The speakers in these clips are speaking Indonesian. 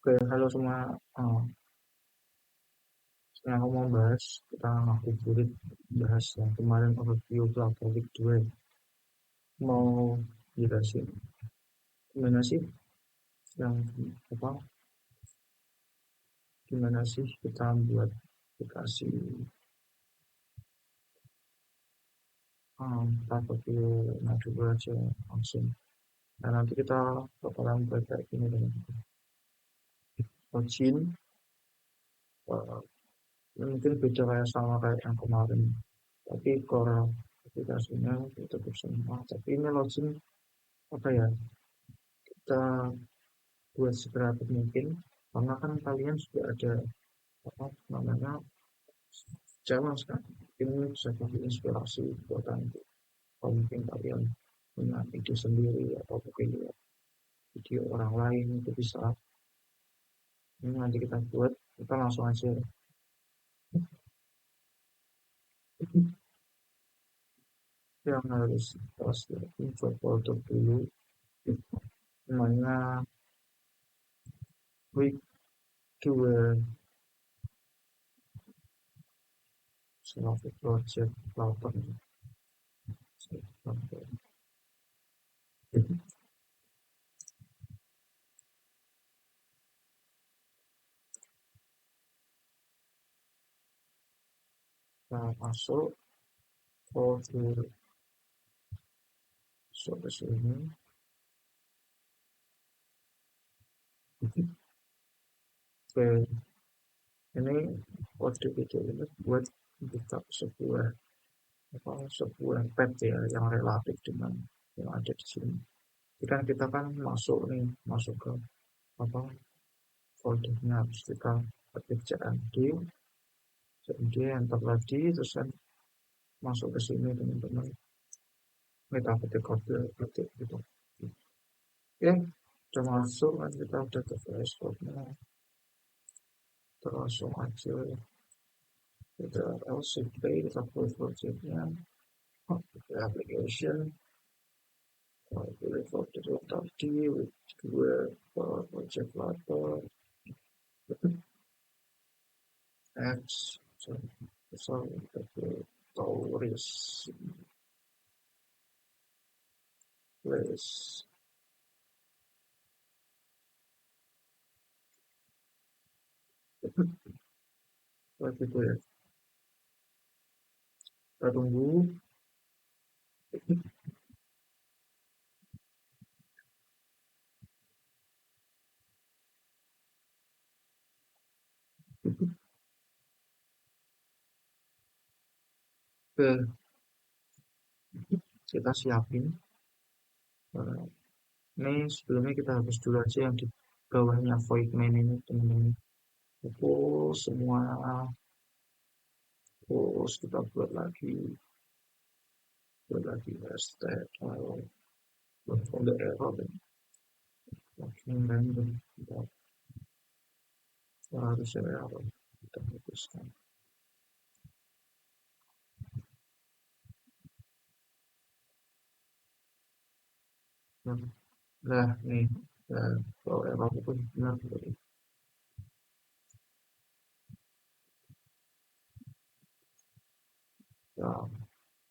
Oke, halo semua. Eh, Sekarang aku mau bahas tentang ngabuburit, bahas yang kemarin overview Cloud Topic 2. Mau jelasin gimana sih yang apa? Gimana sih kita buat aplikasi Cloud Topic dulu aja langsung. Nah, nanti kita bakalan buat kayak gini dengan login. eh, Mungkin beda kayak sama kayak yang kemarin. Tapi core aplikasinya tetap sama. Tapi ini login apa ya? Kita buat sekreatif mungkin karena kan kalian sudah ada apa namanya challenge kan ini bisa jadi inspirasi buat nanti kalau mungkin kalian punya ide sendiri atau mungkin lihat video orang lain itu bisa ini nanti kita buat kita langsung aja yang harus kita siapin job folder dulu namanya week 2 self project lauter kita masuk folder masuk ke sini. Oke, ini kode itu ini buat buka sebuah pet ya yang relatif dengan yang ada di sini. Jadi kan kita kan masuk nih masuk ke apa foldernya terus kita ketik cmd enter lagi terus kan masuk ke sini teman-teman kita ketik kode ketik gitu. Oke, udah masuk kan kita udah ke dashboardnya terus langsung aja kita LCP kita buat projectnya application pilih folder yang tadi gue project latar X sorry tulis place lagi itu ya kita tunggu ke kita siapin. Nah, ini sebelumnya kita hapus dulu aja yang di bawahnya void main ini teman-teman hapus semua terus kita buat lagi hashtag buat folder error dan lagi random kita harus error kita hapuskan. Nah nih kalau error itu benar ya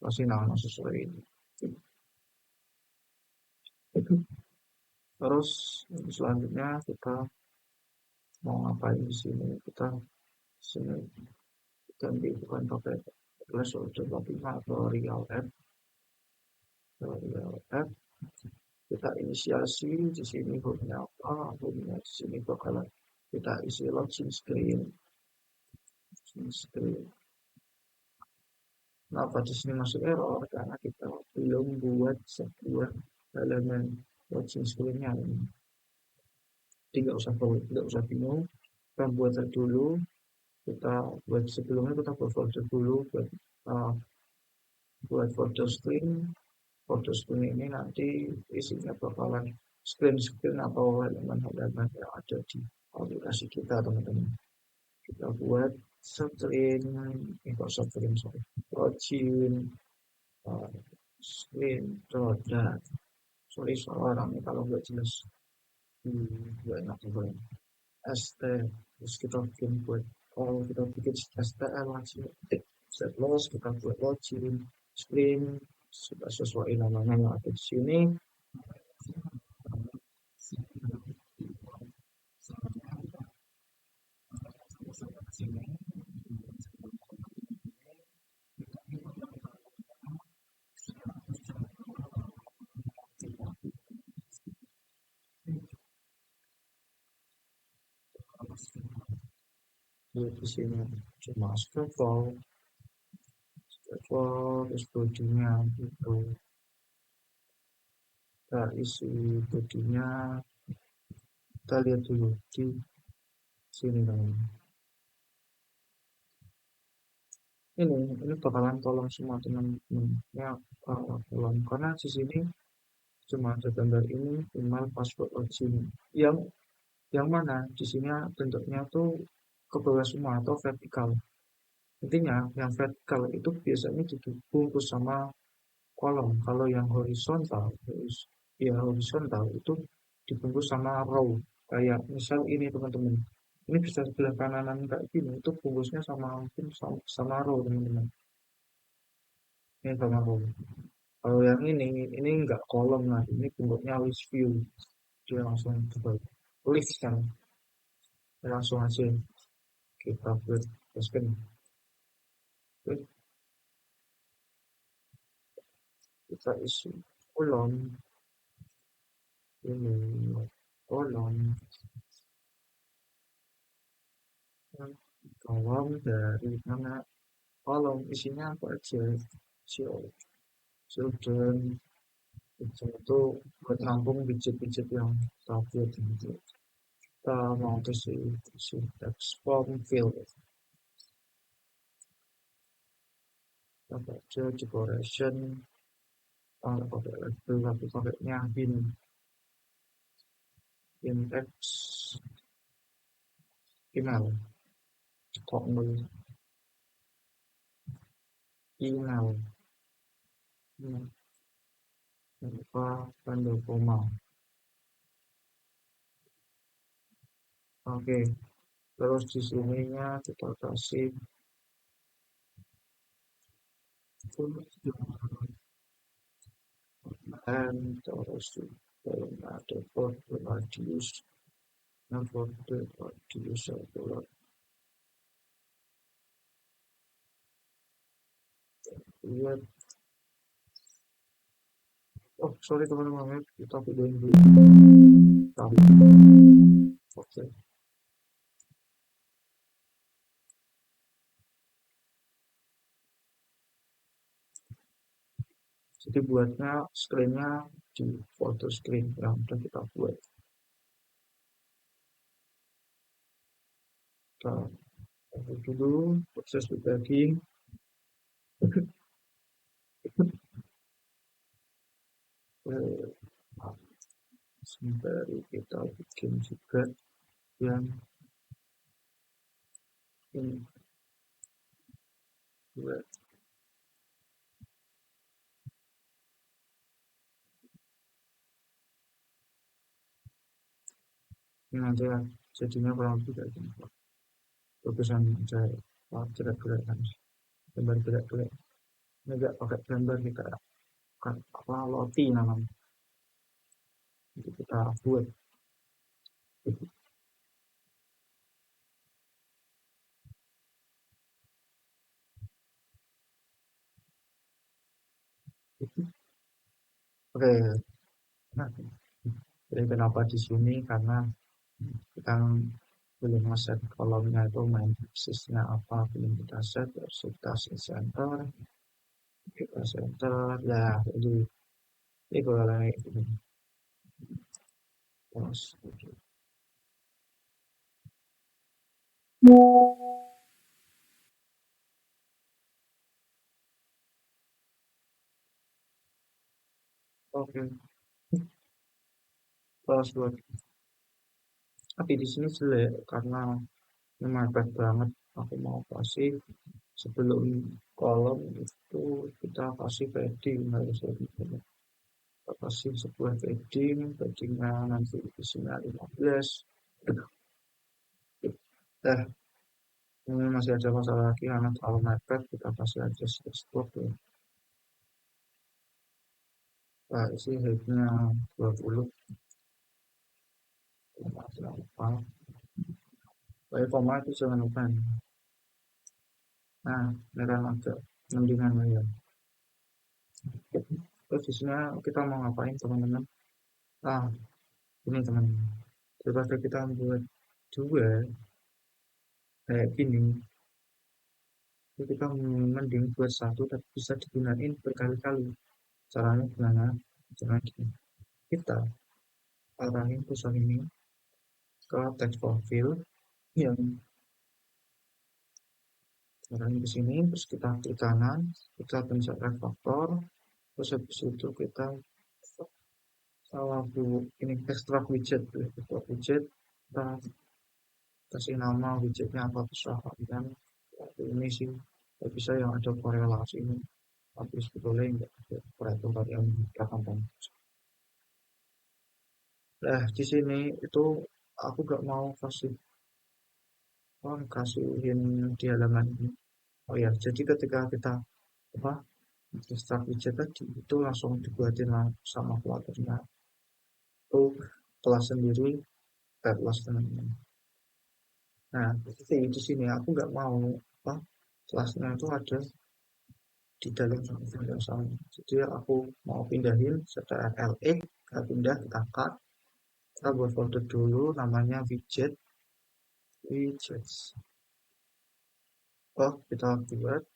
kasih nama sesuai ini. Terus selanjutnya kita mau ngapain di sini kita sini ganti bukan pakai placeholder tapi atau real app kita inisiasi di sini home-nya apa home-nya di sini bakalan kita isi login screen. Kenapa di sini masuk error karena kita belum buat sebuah elemen login screen-nya ini. Jadi nggak usah bingung kita buat dulu kita buat sebelumnya kita buat folder dulu uh, buat folder screen ini nanti isinya bakalan screen atau halaman-halaman yang ada di aplikasi kita teman-teman kita buat screen sorry login uh, screen dan sorry soal orangnya kalau nggak jelas banyak juga ST, terus kita bikin buat kalau kita bikin STL langsung ketik set loss, kita buat login screen sudah sesuai namanya yang ada di sini. Di sini cuma scroll terus bodinya gitu, kita isi bodinya, kita lihat dulu di sini kan. Ini bakalan tolong semua teman-teman ya, tolong karena di sini cuma ada gambar ini, email, password, login. Yang mana di sini bentuknya tuh ke bawah semua atau vertikal. Intinya yang vertikal itu biasanya dibungkus sama kolom. Kalau yang horizontal, ya horizontal itu dibungkus sama row. Kayak misal ini teman-teman. Ini bisa sebelah kanan kayak gini, itu bungkusnya sama mungkin sama row teman-teman. Ini sama row. Kalau yang ini enggak kolom lah. Ini bentuknya list view. Dia langsung coba list kan. Langsung aja kita buat teruskan. Terus kita isi kolom ini, kolom kolom dari mana, kolom isinya apa aja, children itu buat nampung widget-widget yang kita gitu. Kita mau isi text form field, apa aja decoration, kalau pakai label tapi pakainya text email, kok email, email apa tanda koma. Oke, terus di sininya kita kasih and terus ada for the radius, and for the radius adalah lihat. Oh sorry teman-teman, kita videoin dulu. Oke, jadi buatnya screennya di foto screen yang udah kita buat. Kita tunggu dulu proses debugging. Sembari kita bikin juga yang ini buat ini nanti jadinya kurang lebih kayak gini. Lukisan saya gerak-gerak kan, gambar gerak-gerak. Ini enggak pakai gambar kita kan apa loti namanya. Jadi kita buat itu. Oke, nah, jadi kenapa di sini karena kita belum set kolomnya itu main aksesnya apa, belum kita set, terus kita set center, kita center ya, jadi ini kalau ini terus. Oke, terus buat tapi di sini jelek karena mepet banget. Aku mau kasih sebelum kolom itu kita kasih padding, harus lebih banyak. Kita kasih sebuah paddingnya nanti isinya 15. Eh, ini masih ada masalah lagi karena terlalu mepet, kita kasih aja stop ya. Nah, isi headnya 20, jangan lupa. Pakai koma itu jangan lupa. Nah, merah agak mendingan lah ya. Terus di sini kita mau ngapain teman-teman? Ah, ini teman-teman. Daripada kita buat dua kayak gini, itu kita mending buat satu tapi bisa digunain berkali-kali. Caranya gimana? Caranya gini. Kita arahin pusat ini ke text profil yang arahin ke sini, terus kita klik kanan, kita pencet refaktor, terus habis itu kita bu ini extract widget, extract widget, kita kasih nama widgetnya apa terserah kan. Ini sih bisa yang ada korelasi ini, tapi sebetulnya enggak ada peraturan yang dikatakan. Nah, di sini itu aku gak mau kasihin di halaman ini. Oh ya, jadi ketika kita apa start widget tadi itu langsung dibuatin lah sama pelakunya. Itu kelas sendiri, kelas teman-teman. Nah, di sini aku nggak mau apa kelasnya itu ada di dalam file yang sama. Jadi aku mau pindahin setelah LE, kita pindah, kita cut, kita buat folder dulu namanya widgets. Oh, kita buat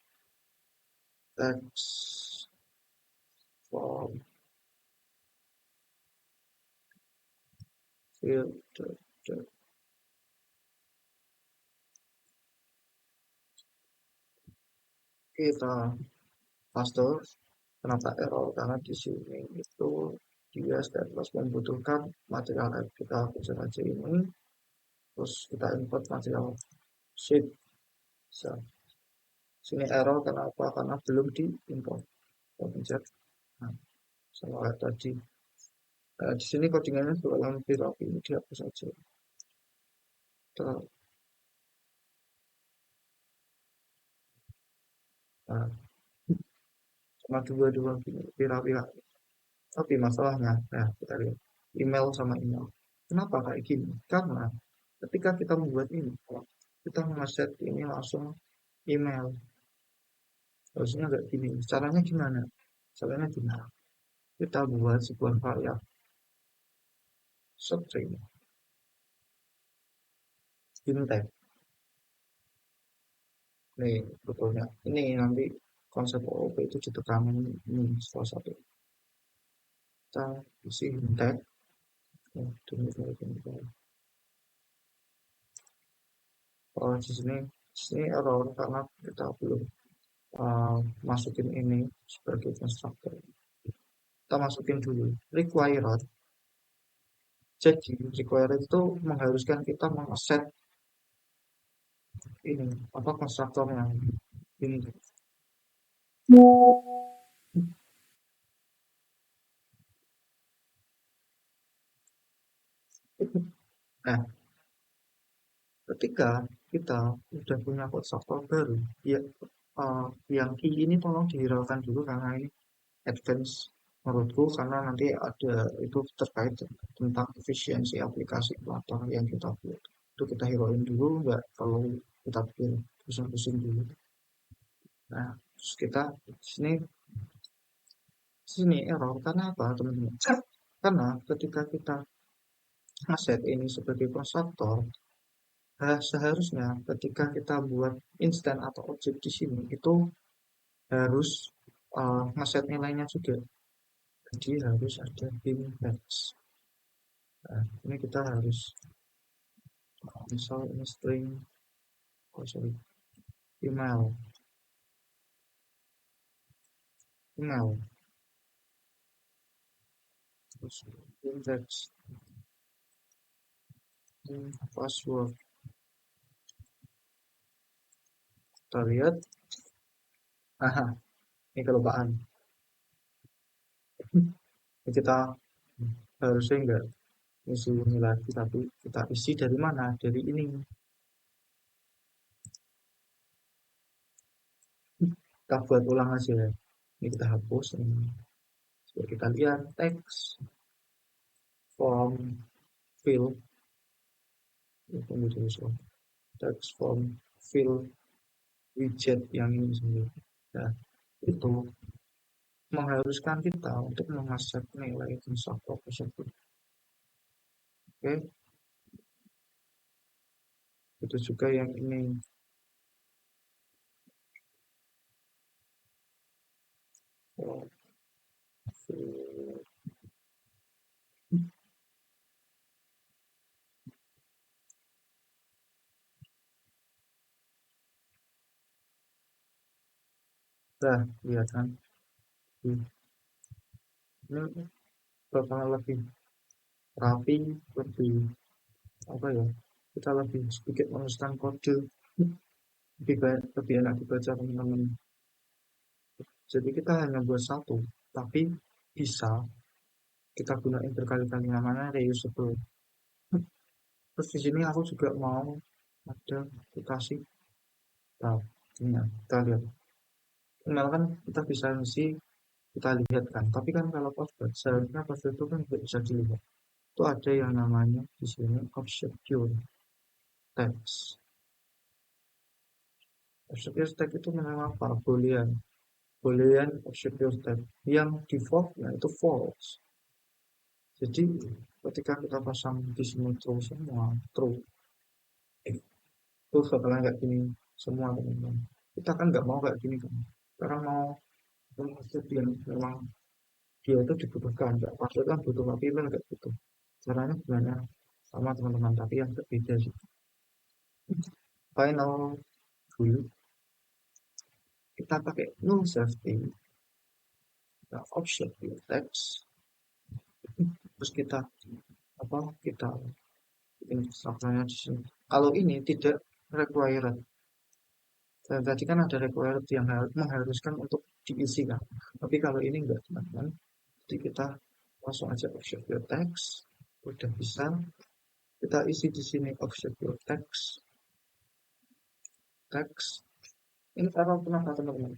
text form filter. Kita paste. Kenapa error? Karena di sini itu dia stateless membutuhkan material add. Kita pencet aja ini, terus kita import material sheet. So, sini error kenapa? Karena belum diimport. Kita pencet. Nah, sama kayak tadi. Nah, di sini codingannya dalam Piropi ini dihapus saja. Nah, sama dua-dua Piropi. Tapi masalahnya, nah kita lihat email sama email. Kenapa kayak gini? Karena ketika kita membuat ini, kita nge-set ini langsung email. Harusnya nggak gini. Caranya gimana? Caranya gimana? Kita buat sebuah variabel string intent. Nih, betulnya. Ini nanti konsep OOP itu ditekanin ini salah satu. Kita isi intent. Oh, oh, di sini error karena kita belum masukin ini sebagai konstruktor. Kita masukin dulu required. Jadi required itu mengharuskan kita mengset ini apa konstruktornya ini. Nah, ketika kita sudah punya konstruktor baru, ya yang key ini tolong dihiraukan dulu karena ini advance menurutku karena nanti ada itu terkait tentang efisiensi aplikasi Flutter yang kita buat. Itu kita hirauin dulu, nggak kalau kita bikin pusing-pusing dulu. Nah, terus kita sini sini error karena apa teman-teman? Karena ketika kita ngeset ini sebagai konstruktor, seharusnya ketika kita buat instan atau objek di sini itu harus ngeset nilainya juga. Jadi harus ada bin text. Nah, ini kita harus misal ini string, oh sorry, email, email, terus bin text, password. Kita lihat, aha, ini kelupaan. Ini kita harusnya enggak isi ini lagi, tapi kita isi dari mana? Dari ini. Kita buat ulang aja ya. Ini kita hapus ini. Coba kita lihat teks form fill itu muncul teks form fill widget yang ini sendiri. Nah, itu mengharuskan kita untuk mengaset nilai konstruktor tersebut. Oke, itu juga yang ini. Oh, nah, lihat kan, ini bakal lebih rapi, lebih apa ya? Kita lebih sedikit menuliskan kode lebih baik, lebih enak dibaca teman-teman. Jadi kita hanya buat satu, tapi bisa kita gunain berkali-kali namanya reusable. Terus di sini aku juga mau ada aplikasi. Nah, ini ya, kita lihat. Email kan kita bisa ngisi, kita lihat kan. Tapi kan kalau password, seharusnya password itu kan tidak bisa dilihat. Itu ada yang namanya di sini obscure text. Obscure text itu memang apa? Boolean. Boolean obscure text. Yang defaultnya itu false. Jadi ketika kita pasang di sini true semua, true, itu bakalan kayak gini semua teman-teman. Kita kan nggak mau kayak gini kan. Karena mau maksud yang memang dia itu dibutuhkan, nggak maksud kan butuh tapi kan nggak butuh. Caranya sebenarnya sama teman-teman, tapi yang berbeda sih. Final dulu kita pakai no safety, kita option text, terus kita apa kita bikin strukturnya di sini. Kalau ini tidak required. Dan tadi kan ada required yang mengharuskan untuk diisi kan. Tapi kalau ini enggak teman-teman. Jadi kita langsung aja object your text. Udah bisa. Kita isi di sini object your text. Text. Ini kalau kenapa teman-teman?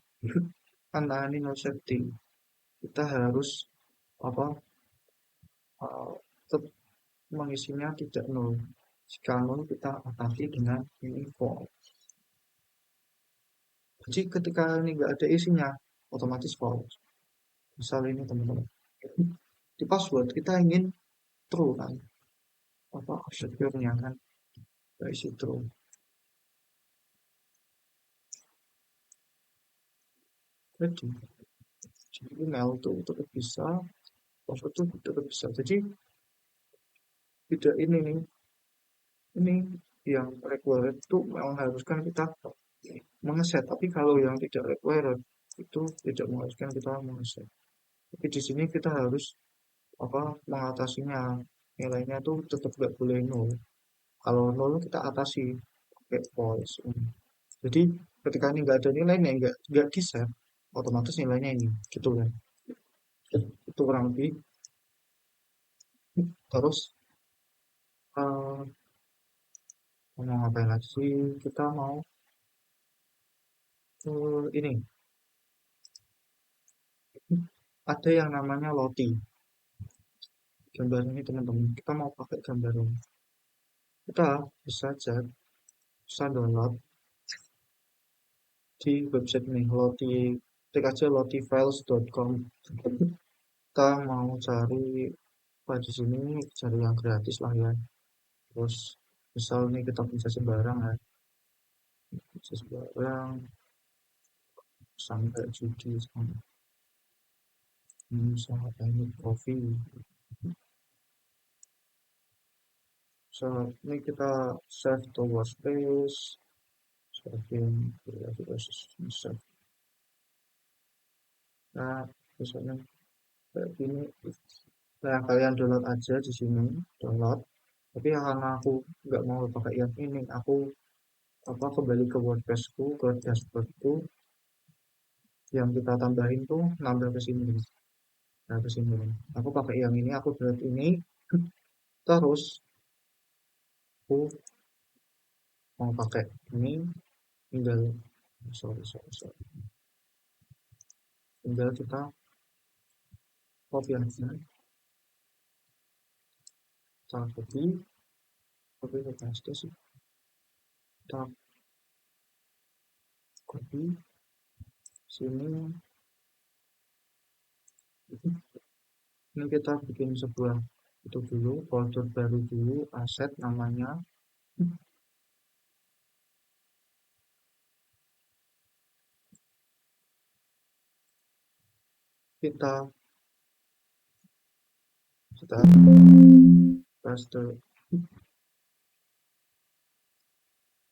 Tantangan ini no setting. Kita harus apa? Tetap mengisinya tidak nol. Jika nol kita atasi dengan ini false. Jadi ketika ini enggak ada isinya, otomatis false. Misal ini teman-teman. Di password kita ingin true kan, apa secure-nya kan dari situ. Jadi email itu tetap bisa, password itu tetap bisa. Jadi tidak ini nih, ini yang required itu mengharuskan kita mengeset. Tapi kalau yang tidak required itu tidak mengharuskan kita mengeset. Tapi di sini kita harus apa mengatasinya, nilainya itu tetap nggak boleh nol. Kalau nol kita atasi pakai false. Jadi ketika ini nggak ada nilainya, nggak di set, otomatis nilainya ini, gitu kan? Itu kurang lebih. Terus mau ngapain lagi sih? Kita mau ini ada yang namanya Loti. Gambar ini teman-teman. Kita mau pakai gambar ini. Kita bisa cek, bisa download di website ini Loti. Klik aja lotifiles.com. Kita mau cari apa di sini, cari yang gratis lah ya. Terus misal nih kita bisa sembarang ya, bisa sembarang sampai judi sama sama teknik kopi. So ini kita save to workspace, saving ya kita save. Nah misalnya kayak gini. Nah kalian download aja di sini, download. Tapi karena aku nggak mau pakai yang ini, aku apa kembali ke WordPressku, ke dashboardku, yang kita tambahin tuh nambah ke sini. Nah ke sini. Aku pakai yang ini, aku download ini, terus aku mau pakai ini tinggal sorry. tinggal kita copy aja, kita copy ke paste sih, kita copy sini. Ini kita bikin sebuah itu dulu, folder baru dulu, aset namanya. Kita paste.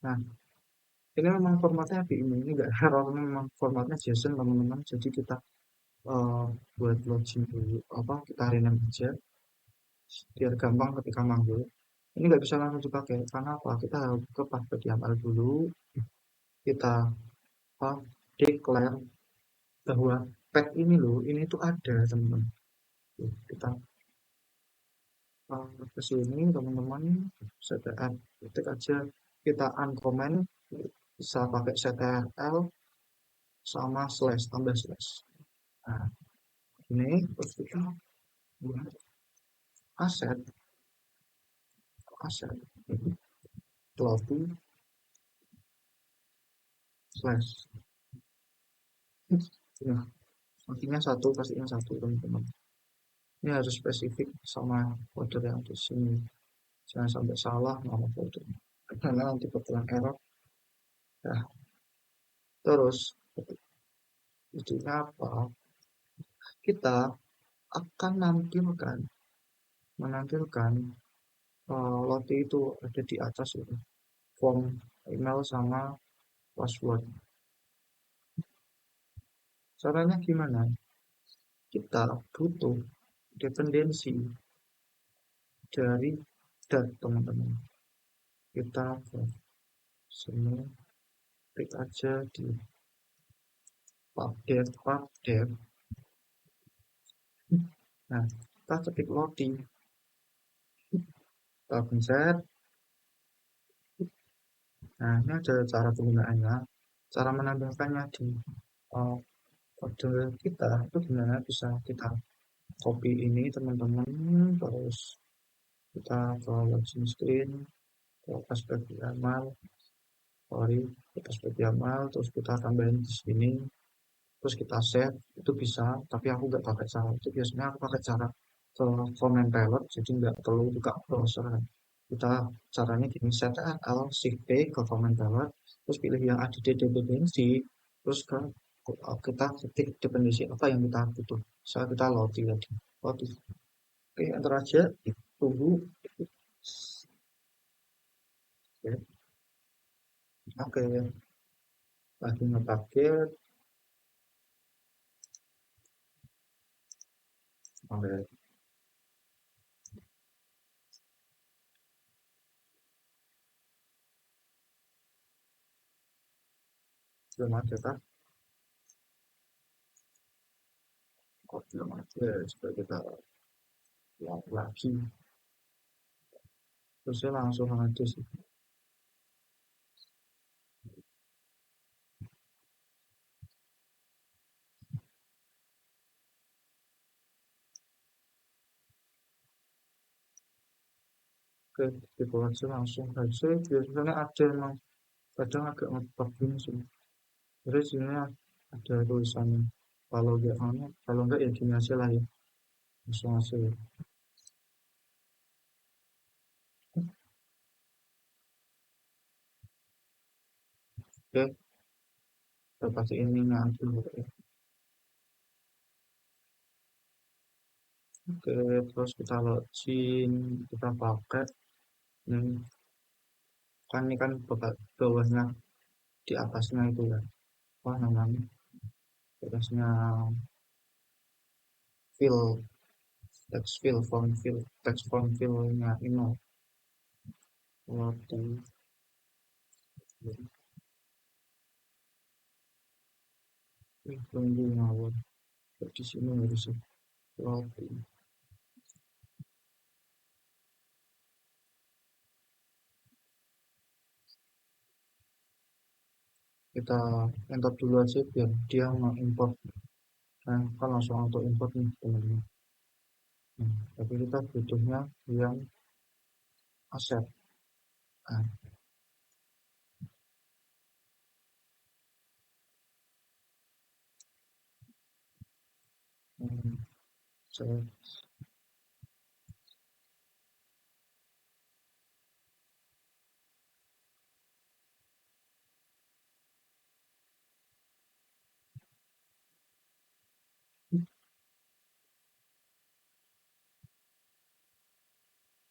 Nah, ini memang formatnya ini enggak error, memang formatnya JSON teman-teman. Jadi kita buat login dulu, kita rename aja biar gampang ketika manggil. Ini nggak bisa langsung dipakai karena apa? Kita harus ke password YAML dulu. Kita declare bahwa pet ini loh, ini tuh ada teman-teman. Kita ke sini teman-teman, ctr ketik aja, kita uncomment, bisa pakai ctrl sama slash, tambah slash. Nah, ini terus kita buat aset lobby slash. Nah, pastinya satu teman-teman. Ini harus spesifik sama folder yang di sini. Jangan sampai salah nama folder. Karena nanti bakalan error. Nah, terus intinya apa? Kita akan menampilkan lote itu ada di atas itu. Form email sama password. Caranya gimana? Kita butuh dependensi dari dat teman-teman. Kita ke sini, klik aja di pubdev. Nah, kita ketik loading, kita pencet. Nah, ini ada cara penggunaannya. Cara menambahkannya di kode kita itu gimana? Bisa kita copy ini teman-teman, terus kita ke login screen, ke password YAML, ke password YAML, terus kita tambahin di sini, terus kita save. Itu bisa, tapi aku nggak pakai cara itu. Biasanya aku pakai cara ke comment palette, jadi nggak perlu buka browser. Kita caranya gini, ctrl shift p ke comment palette, terus pilih yang add dependency, terus kita ketik dependensi apa yang kita butuh. Misalnya kita loading tadi, loading. Oke, enter aja, tunggu. Oke, lagi ngepaket. Oke, belum ada kan? Kok belum ada? Coba kita lihat lagi. Terusnya langsung ada sih. Oke, kita aja langsung aja. Biasanya ada emang kadang agak ngetok gini sih. Jadi sini ada tulisan kalau enggak ya gini aja lah ya. Langsung aja ya. Oke, kita kasih ininya dulu ya. Oke, terus kita login, kita pakai ini ini kan bawahnya di atasnya itu ya. Apa namanya? Atasnya fill, text form fillnya ini. Waktu tunggu ngawur di sini harusnya waktu kita enter dulu aja biar dia mengimport Nah, kan langsung auto import nih teman-teman. Nah, tapi kita butuhnya yang aset. Nah, hmm, so-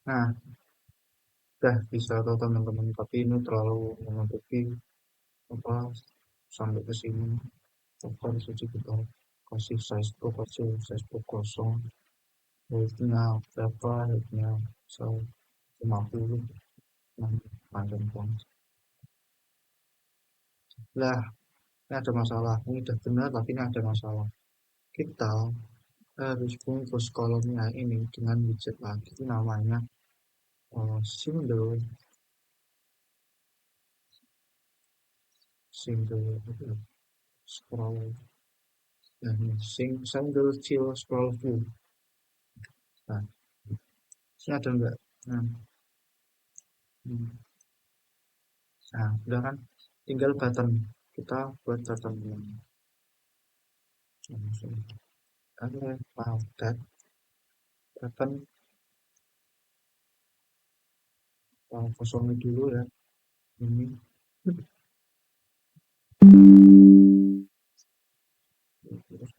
nah, udah bisa tuh teman-teman. Tapi ini terlalu menutupi apa sampai ke sini. Apa saja kita kasih size pro kecil, size pro kosong. Height-nya berapa? Height-nya so 50 yang panjang banget. Lah, ini ada masalah. Ini udah benar, tapi ini ada masalah. Kita harus bungkus kolomnya ini dengan widget lagi. Itu namanya single, single scroll. Nah, ini single chill scroll view. Nah, ini ada enggak? Nah, hmm. Nah, udah kan? Tinggal button. Kita buat button yang langsung. Oke, wow, button kosongin dulu ya. Ini terus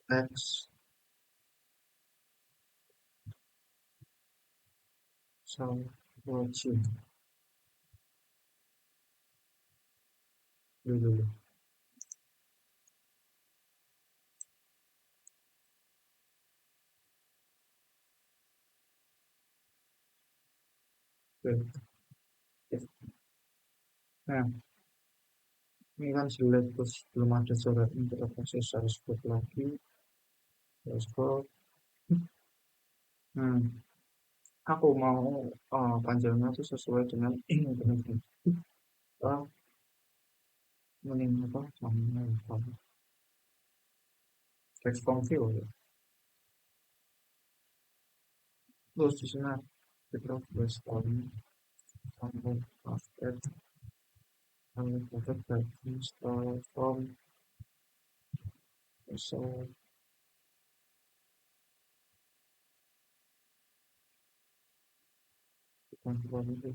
text so watching dulu. Oke. Nah, ini kan select terus belum ada suratnya kita kasih salesforce lagi. Salesforce. Hmm, aku mau panjangnya tuh sesuai dengan ini teman-teman. Ah, mending apa? Namanya apa? Text from field ya. Terus di sini kita tulis sampai after sampai after install from so bukan from itu.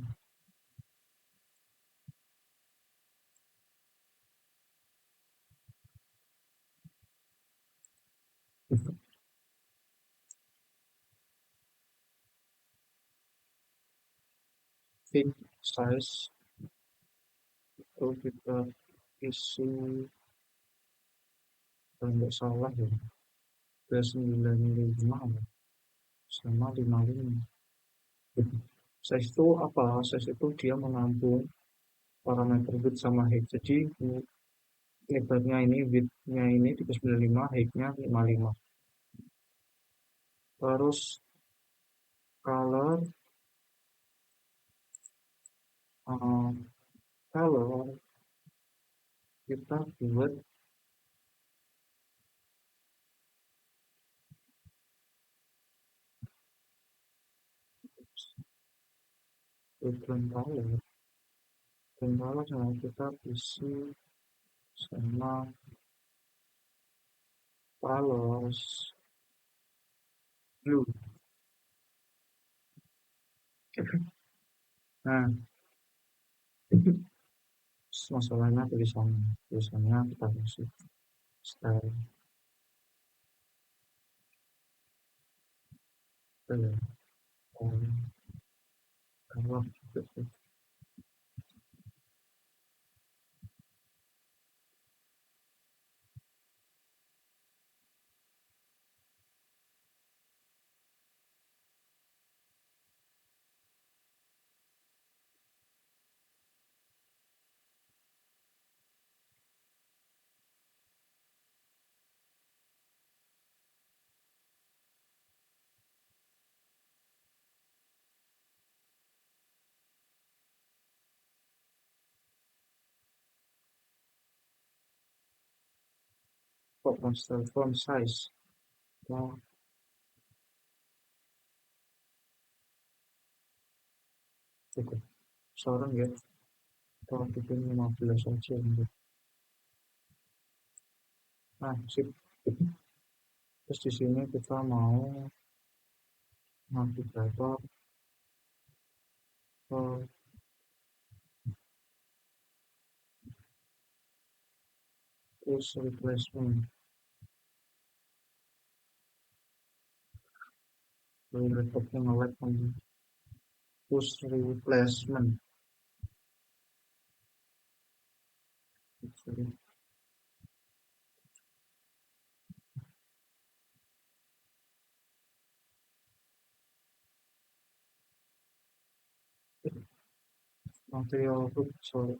Fit size itu kita isi kalau nggak salah ya ke 95 ya, sama 55. Size itu apa? Size itu dia menampung parameter width sama height. Jadi lebarnya ini, widthnya ini 395, heightnya 55. Terus color, uh, color kita buat background color. Dan color sama kita isi sama colors blue. Nah, masalahnya tulisannya kita kasih style color color gitu. Kok monster font size? Nah, cukup. Seorang ya, kalau bikin 15 aja. Nah, sip. Terus di sini kita mau ngambil berapa terus replacement. Dari laptopnya nge-lag push replacement. Material group, sorry,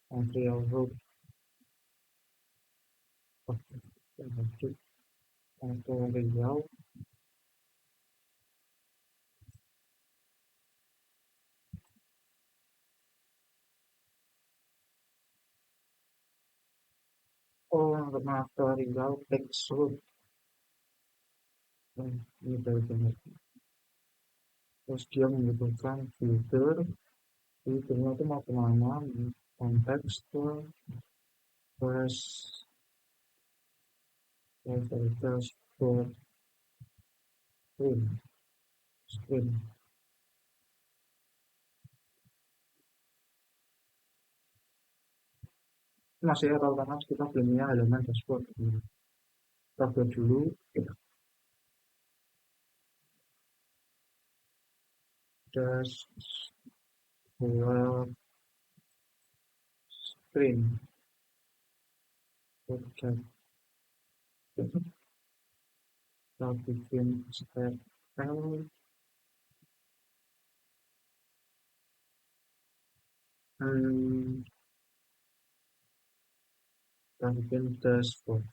material group, material, oh, material text group. Ini dari banyak. Terus dia membutuhkan filter, filternya itu mau kemana, konteks, terus filter, screen. Masih ada karena kita belum punya halaman dashboard. Kita buat dulu dashboard screen. Oke, kita bikin step L, kita bikin dashboard.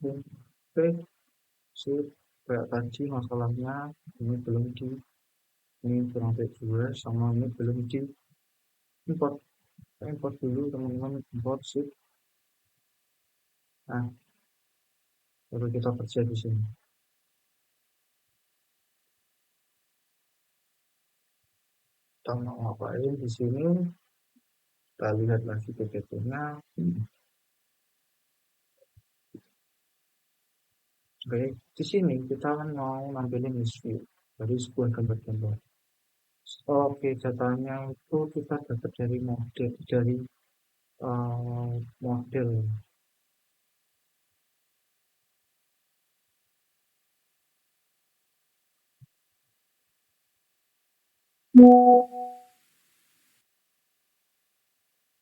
Oke, sip. Kayak tadi masalahnya ini belum di ini kurang baik juga sama ini belum di import. Kita import dulu teman-teman, import sip. Nah, baru kita kerja di sini. Kita mau ngapain di sini? Kita lihat lagi PPT-nya. Oke, di sini kita kan mau nampilin list view dari sebuah gambar-gambar. Oke, datanya itu kita dapat dari model.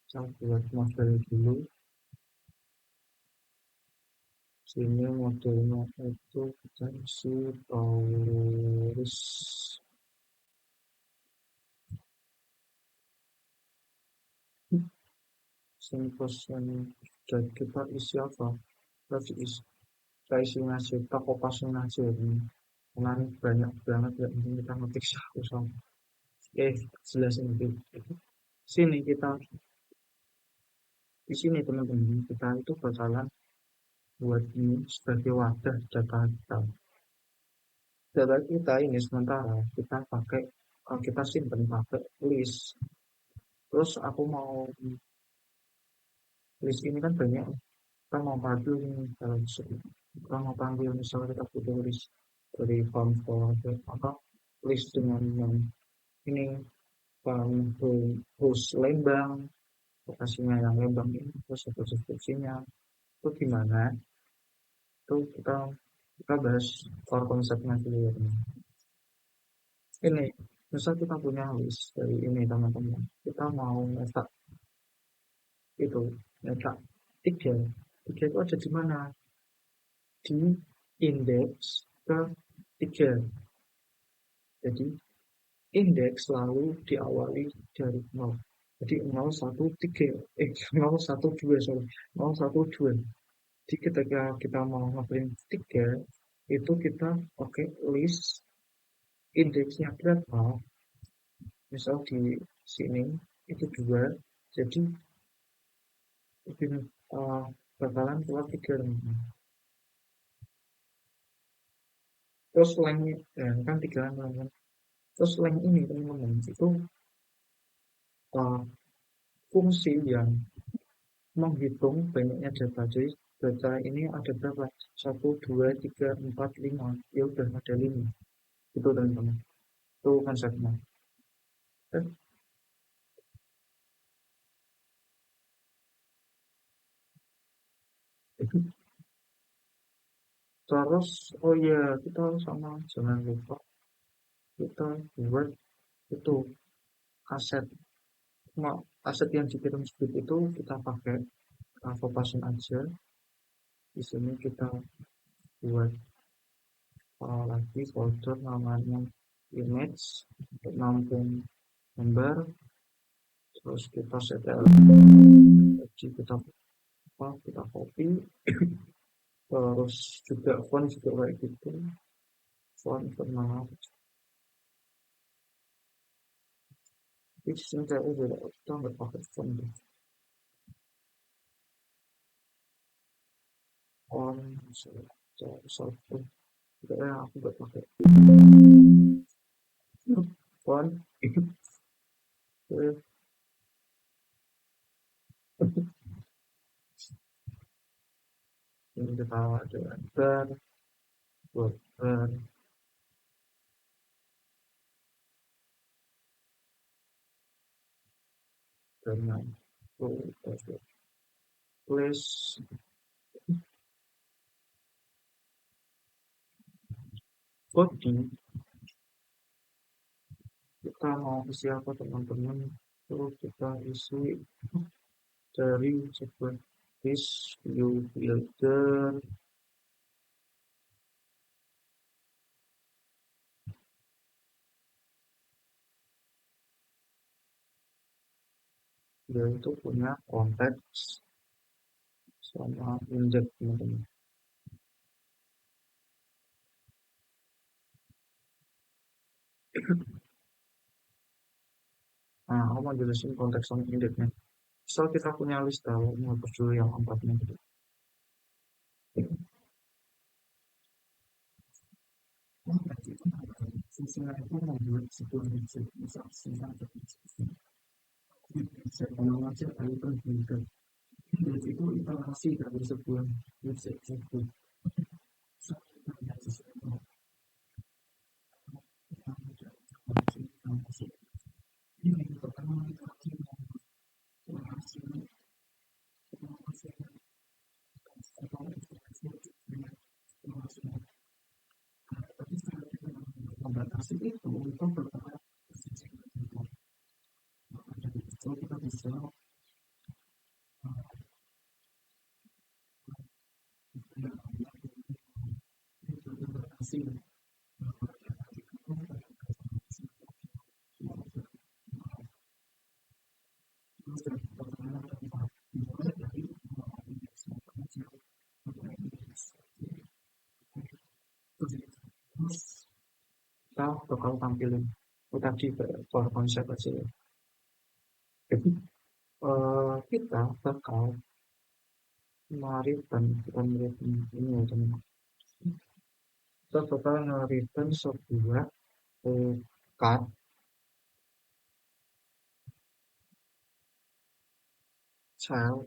Saya buat model dulu. Sini modelnya itu kita isi tulis. Sini kosan dan kita isi apa? Kita isi aja, kita kopasin aja ini. Karena ini banyak banget ya, ini kita ngetik satu sama. Jelasin dulu. Sini kita di sini teman-teman kita itu bakalan buat ini sebagai wadah data kita. Data kita ini sementara kita pakai kita simpan pakai list. Terus aku mau list ini kan banyak. Kita mau panggil ini kalau kita mau panggil misalnya kita butuh list dari form folder atau list dengan yang ini host Lembang, lokasinya yang Lembang ini, terus deskripsinya itu gimana? Itu kita bahas core konsepnya dulu ya teman. Ini misal kita punya list dari ini teman-teman, kita mau letak itu letak tiga tiga itu ada di mana, di indeks ke tiga. Jadi indeks selalu diawali dari 0. Jadi 013 012 sorry 012. Jadi ketika kita mau ngeprint 3 itu kita pakai list indeksnya berapa, misal di sini itu 2, jadi bakalan keluar 3 lembar. Terus length kan 3 lembar kan. Terus length ini teman-teman itu uh, fungsi yang menghitung banyaknya data. Jadi data ini ada berapa? Satu, 2, 3, 4, 5. Ya udah ada 5. Itu teman-teman. Itu konsepnya. Terus, oh iya, kita sama jangan lupa kita buat itu aset. Nah, aset yang dikirim speed itu kita pakai Canva Passion aja. Di sini kita buat lagi folder namanya image untuk nampung gambar. Terus kita setel, jadi kita copy. Terus juga font juga kayak gitu. Font mana? Ini sini kayak udah kita nggak pakai font deh. Font satu. Kayaknya aku nggak pakai font. Oke, ini kita ada enter, border dengan place body. Kita mau isi apa teman-teman? Terus kita isi dari sebuah view builder, dia itu punya konteks sama index teman-teman. Nah, aku mau jelasin konteks sama indeksnya. So kita punya list tahu menghapus dulu yang 4 gitu. Fungsinya itu membuat sebuah website bisa singkat kalau aja item builder. Jadi itu iterasi dari sebuah website itu. Ini pertama kita membatasi itu untuk pertama kita bisa membatasi kita bakal tampilin tadi core konsep aja ya. Jadi kita bakal kita ini ya teman. Kita bakal nge-return sebuah card child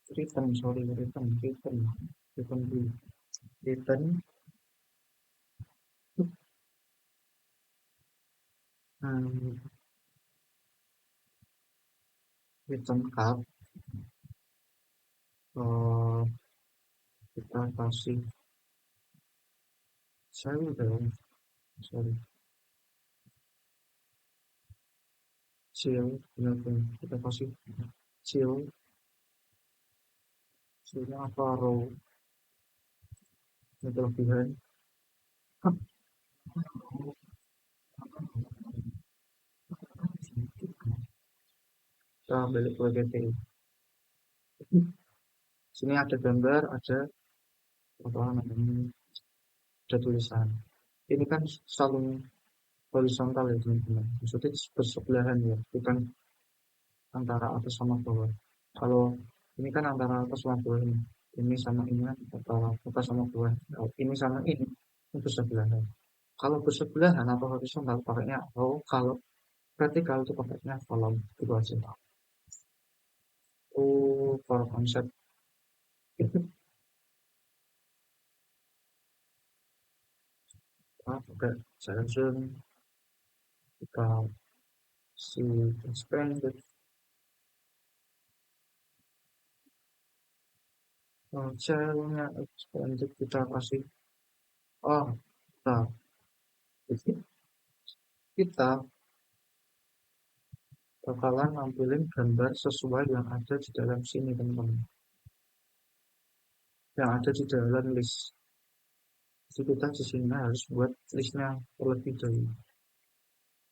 return sorry return um, return card kita kasih saya udah sorry chill kita kasih chill chillnya apa row kelebihan kita balik ke GTI. Sini ada gambar, ada apa namanya, ada tulisan. Ini kan selalu horizontal ya teman-teman. Maksudnya bersebelahan ya, bukan antara atas sama bawah. Kalau ini kan antara atas sama bawah ini sama ini kan antara atas sama bawah. Nah, ini sama ini bersebelahan. Kalau bersebelahan atau horizontal pakainya atau kalau vertikal itu pakainya kolom itu aja. Oh, kalau konsep itu kita pakai selection, kita si expanded, cellnya expanded kita kasih. Oh, nah, kita bakalan nampilin gambar sesuai yang ada di dalam sini teman-teman, yang ada di dalam list. Jadi kita di sini harus buat listnya terlebih dahulu.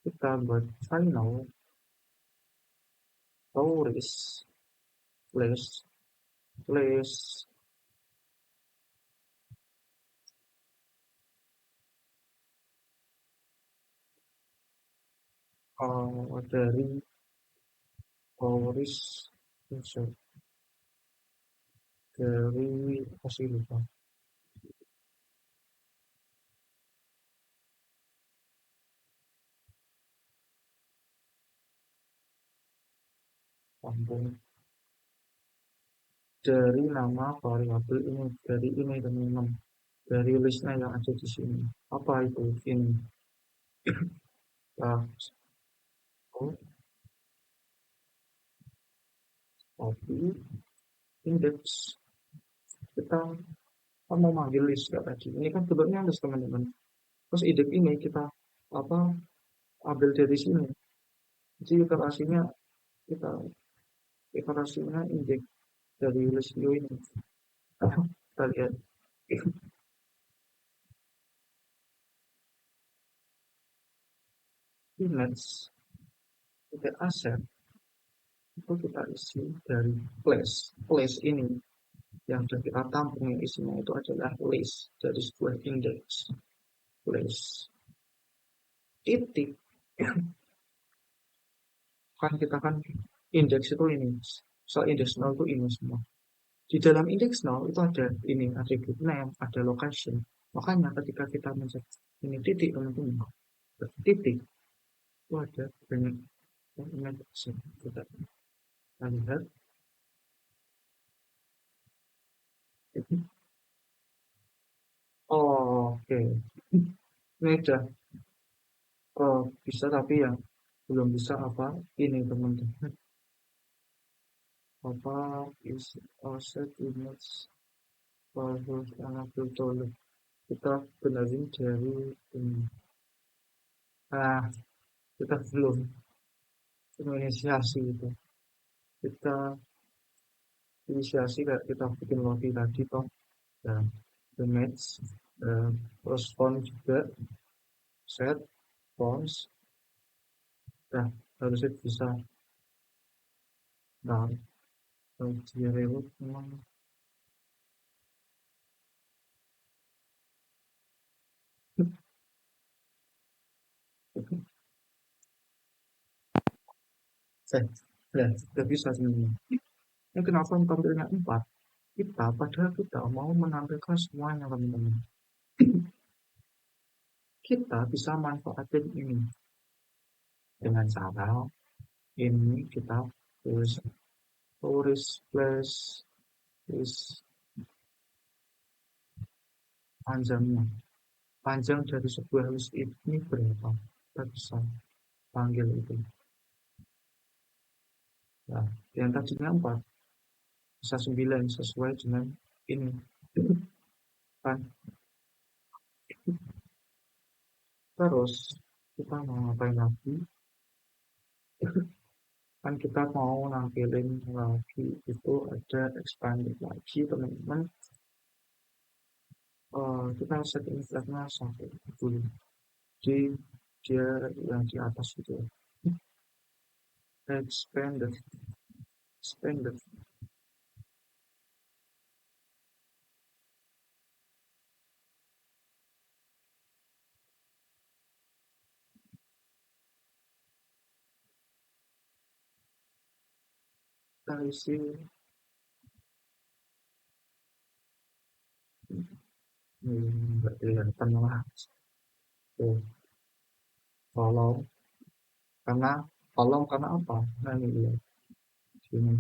Kita buat final stories list list dari stories dari kasih lupa kampung dari nama variabel ini, dari ini teman-teman, dari listnya yang ada di sini. Apa itu ini? Nah, oh, copy index, kita mau manggil list kayak tadi. Ini kan bentuknya list teman-teman. Terus index ini kita apa ambil dari sini. Jadi kita iterasinya index dari list view ini. Kita lihat image titik aset itu kita isi dari place ini yang sudah kita tampung, yang isinya itu adalah list dari sebuah index. Place titik kan kita kan indeks itu ini, so indeks 0 itu ini semua. Di dalam indeks 0 itu ada ini atribut name, ada location. Makanya ketika kita mencet ini titik teman-teman, titik itu ada banyak element kita lihat. Oh, oke, ini udah bisa, tapi yang belum bisa apa ini teman-teman, apa is offset image forward enable tool. Kita benerin dari ini. Nah, kita belum inisiasi itu. Kita inisiasi kayak kita bikin lobby tadi toh, dan image, terus font juga, set fonts. Nah, harusnya bisa. Nah, kalau dia reward memang saya ya sudah bisa sebenarnya. Ini kenapa tampilnya 4? Kita padahal kita mau menampilkan semuanya teman-teman. Kita bisa manfaatin ini dengan cara ini kita tulis tulis plus tulis panjangnya. Panjang dari sebuah list ini berapa? Kita bisa panggil itu. Nah, yang tadinya 4 bisa 9 sesuai dengan ini. Kan? Terus kita mau ngapain lagi? Kan kita mau nampilin lagi itu ada expanded lagi teman-teman. Kita setting flagnya sampai dulu di dia yang di atas itu, expanded. kita isi nggak kelihatan lah. Tuh, kolom karena karena apa? Nah ini dia sini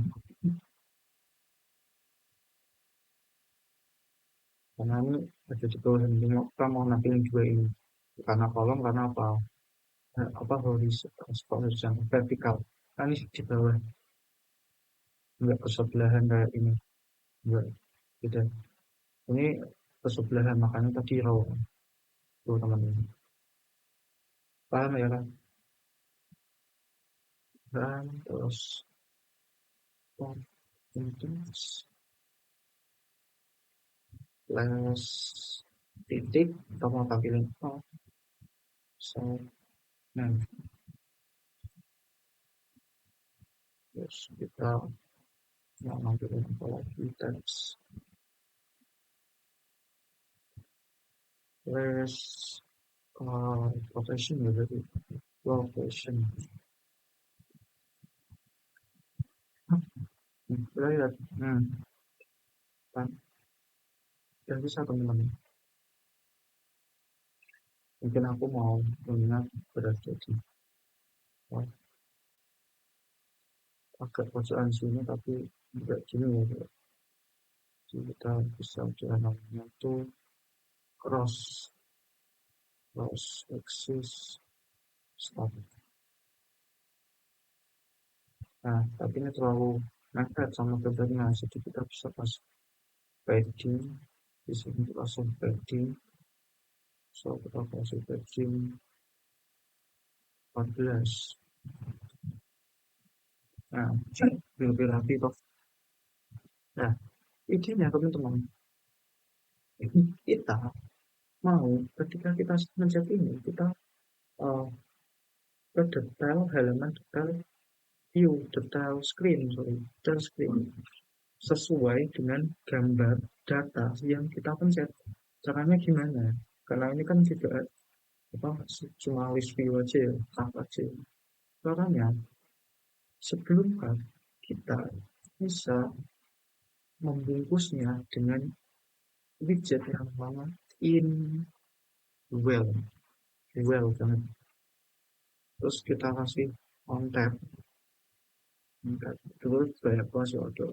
karena ini ada di bawah ini kita mau nampilin juga ini karena kolom karena apa? Apa horizontal vertikal. Nah ini di bawah nggak bersebelahan kayak ini, nggak tidak. Ini bersebelahan makanya tadi row tuh teman-teman. Paham ya kan? Dan terus plus titik kita mau tampilin oh, so, nah terus kita mau nampilin apa lagi teks plus profession ya berarti profession kita lihat kan dan bisa teman-teman mungkin aku mau mengingat berat jadi oh, agak pojokan sini tapi enggak gini ya jadi kita bisa jalan namanya tuh cross axis stop. Nah tapi ini terlalu mepet sama gambarnya jadi kita bisa pas padding di sini langsung padding so kita kasih padding 14. Nah lebih rapi toh. Nah idenya teman-teman kita mau ketika kita mencet ini kita uh, ke detail halaman detail view detail screen sorry detail screen sesuai dengan gambar data yang kita pencet. Caranya gimana? Karena ini kan juga apa cuma list view aja ya, apa aja. Caranya sebelum kita bisa membungkusnya dengan widget yang nama in well well banget. Terus kita kasih on tab. Terus banyak banget ada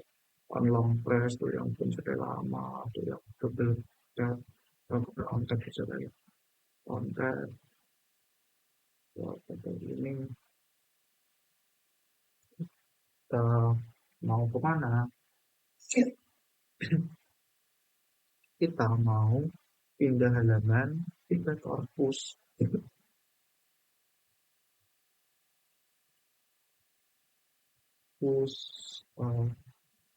on long press tuh yang pencet lama, ada yang double tab, kalau on tab bisa kayak on tab, ini kita mau kemana? Kita mau pindah halaman, kita corpus, push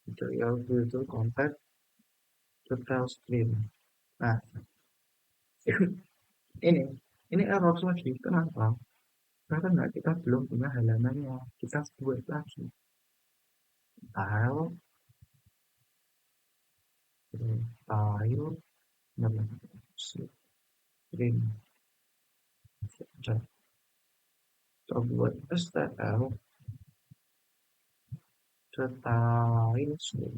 tutorial itu kontak detail screen. Nah, ini ini error lagi. Kenapa? Karena kita belum punya halamannya. Kita buat lagi file, file, screen. Kita buat STL detail screen.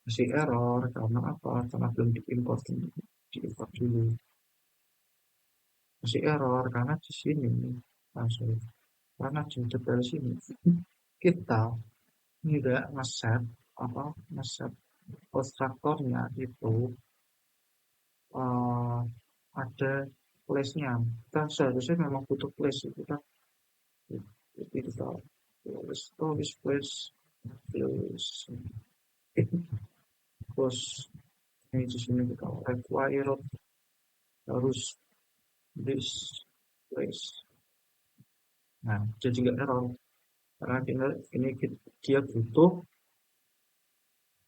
Masih error karena apa? Karena belum diimport dulu. Masih error karena di sini langsung karena di detail sini kita tidak ngeset apa ngeset konstruktornya itu uh, ada place-nya. Kita seharusnya memang butuh place kita tulis place terus ini di sini kita require harus this place. Nah jadi nggak error karena ini dia butuh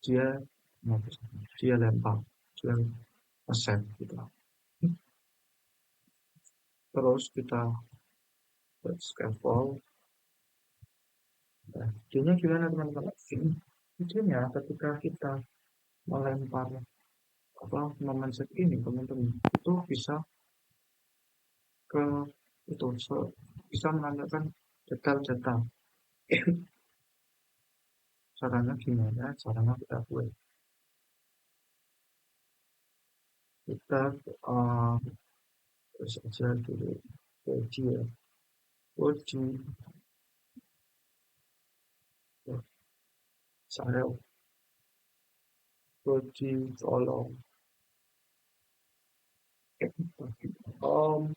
dia dia lempar dia accept gitu. Terus kita buat scaffold. Nah, jadinya gimana teman-teman? Jadinya ketika kita melempar apa memencet ini teman-teman itu bisa ke itu bisa menanyakan detail data Caranya gimana? Caranya kita buat. Kita uh, terus aja dulu. Koji ya. Koji. Sarel. Koji. Tolong. Om.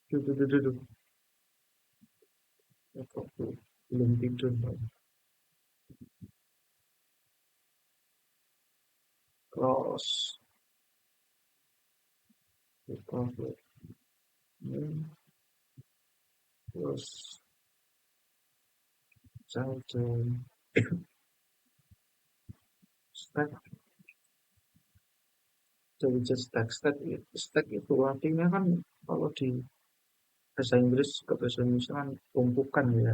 Duh. Aku belum tidur. Cross. Kita buat ini. Terus saja. Stack. Jadi stack. Stack itu artinya kan kalau di bahasa Inggris ke bahasa Indonesia kan tumpukan ya.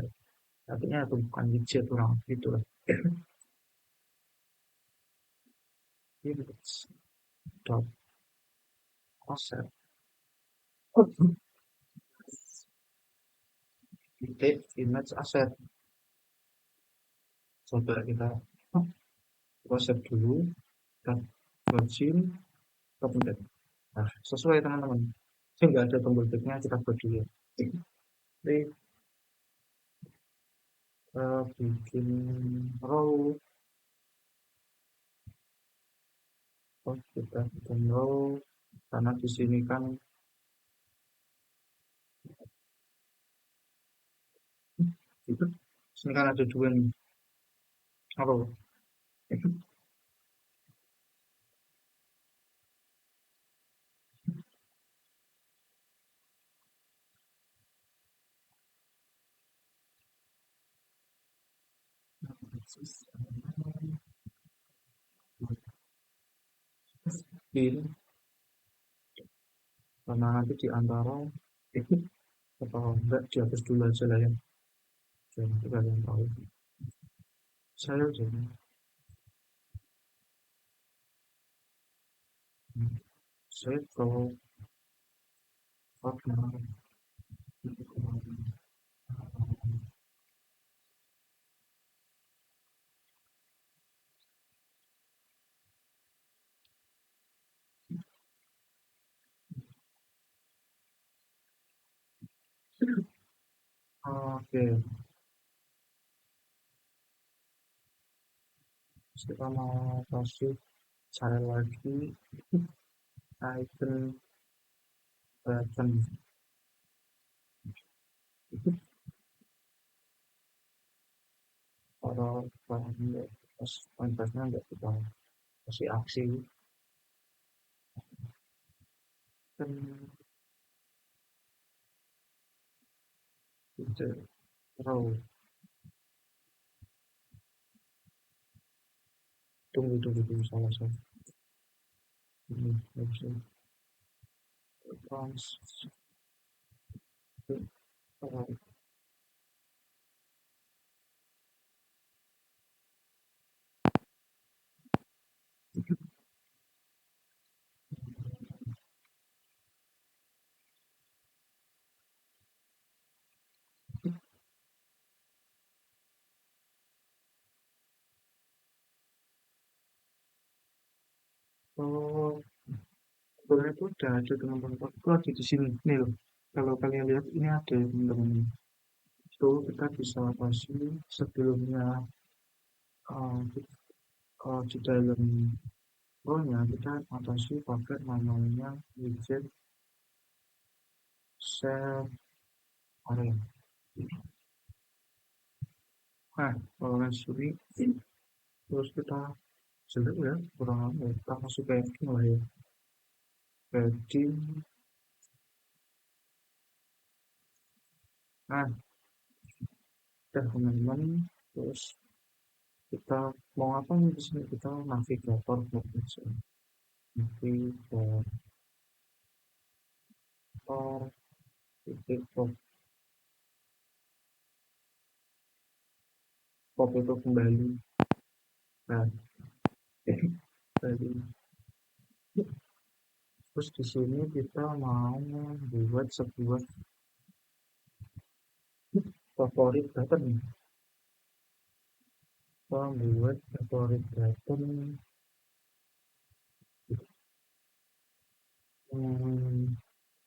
Artinya tumpukan widget orang gitu lah. Image dot offset titik image asset. Coba kita offset dulu dan virgin kemudian. Nah, sesuai teman-teman. Sehingga ada tombol backnya kita buat dulu. Jadi bikin row. Oh, kita bikin row karena di sini kan itu sini kan ada dua nih row. Ini karena nanti di antara itu atau enggak dihapus dulu aja lah ya. Jangan kalian tahu. Saya jadi saya kalau partner. Oke, kita mau kasih cara lagi icon button itu kalau pas konteksnya nggak kita kasih aksi kan itu terlalu tunggu salah ini harusnya trans oh sebenarnya itu udah ada teman-teman aku lagi di sini nih loh kalau kalian lihat ini ada teman-teman itu kita bisa kasih sebelumnya di dalam role-nya kita atasi pakai namanya widget set area. Nah, kalau sini terus kita select ya kurang apa ya, kita kasih padding lah ya padding. Nah, udah teman-teman terus kita mau apa nih di sini kita navigator aja navigator titik pop itu kembali. Nah, kembali. Terus di sini kita mau buat sebuah favorit button. Membuat favorit button, hmm,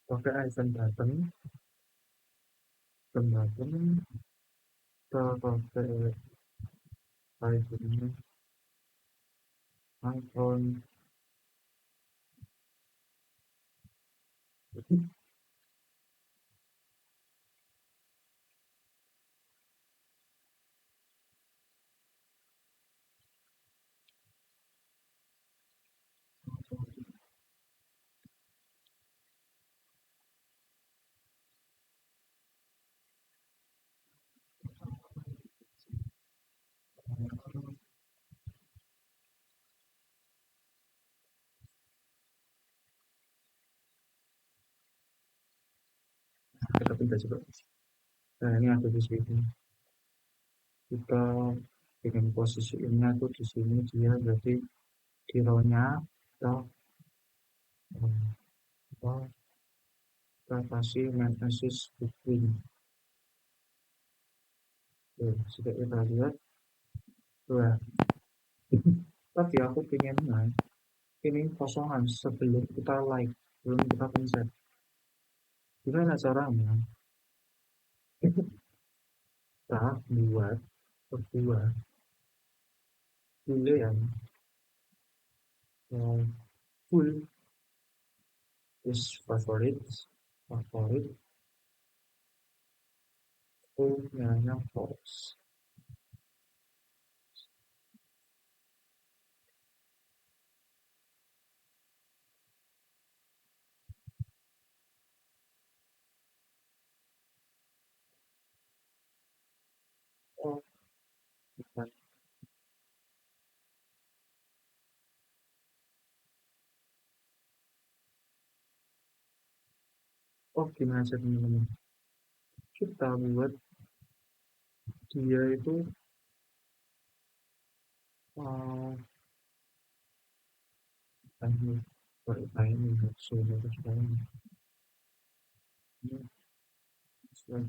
pakai icon button, button, kita pakai icon iPhone. Kita pindah coba. Nah, ini ada di sini. Kita dengan posisinya tuh di sini dia berarti di row-nya kita, kita, kita kasih main assist booking. Oke, sudah kita lihat. Wah, tapi aku pengen ini kosongan sebelum kita like, sebelum kita pencet. Gimana caranya? Kita buat sebuah pilihan yang full is favorit fullnya yang false. Oh, bukan. Oh, gimana sih teman-teman? Kita buat dia itu uh, ini ini sudah sekarang ini sudah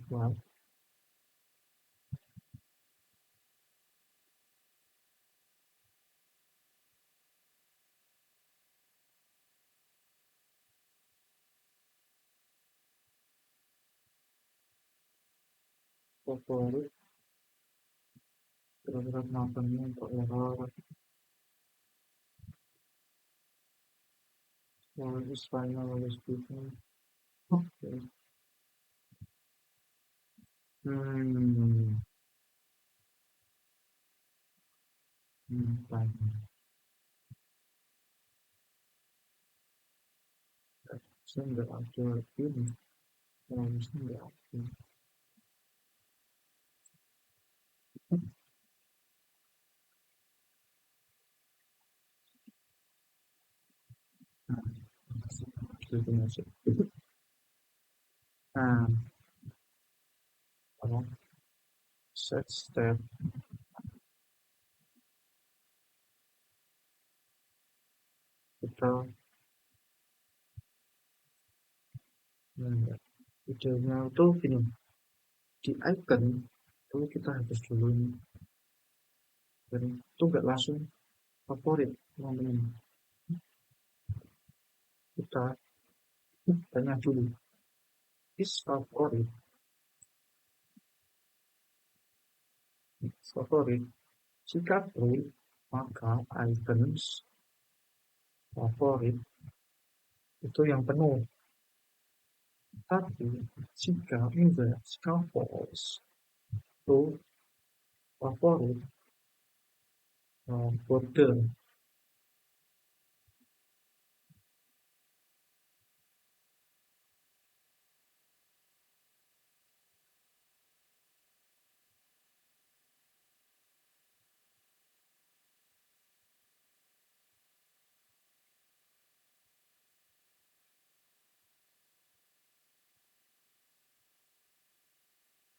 favorit kira-kira kenapanya untuk error is final is speaking. Oke. Hmm, fine. Saya nggak ada ini, harusnya nggak ada. Nah, itu masuk. Nah, apa? Set step kita, nah, videonya tuh gini, di icon itu kita harus dulu nih, dan itu nggak langsung favorit teman-teman. Kita tanya dulu, is favorit, jika true maka items favorit itu yang penuh, tapi jika enggak, jika false itu favorit border.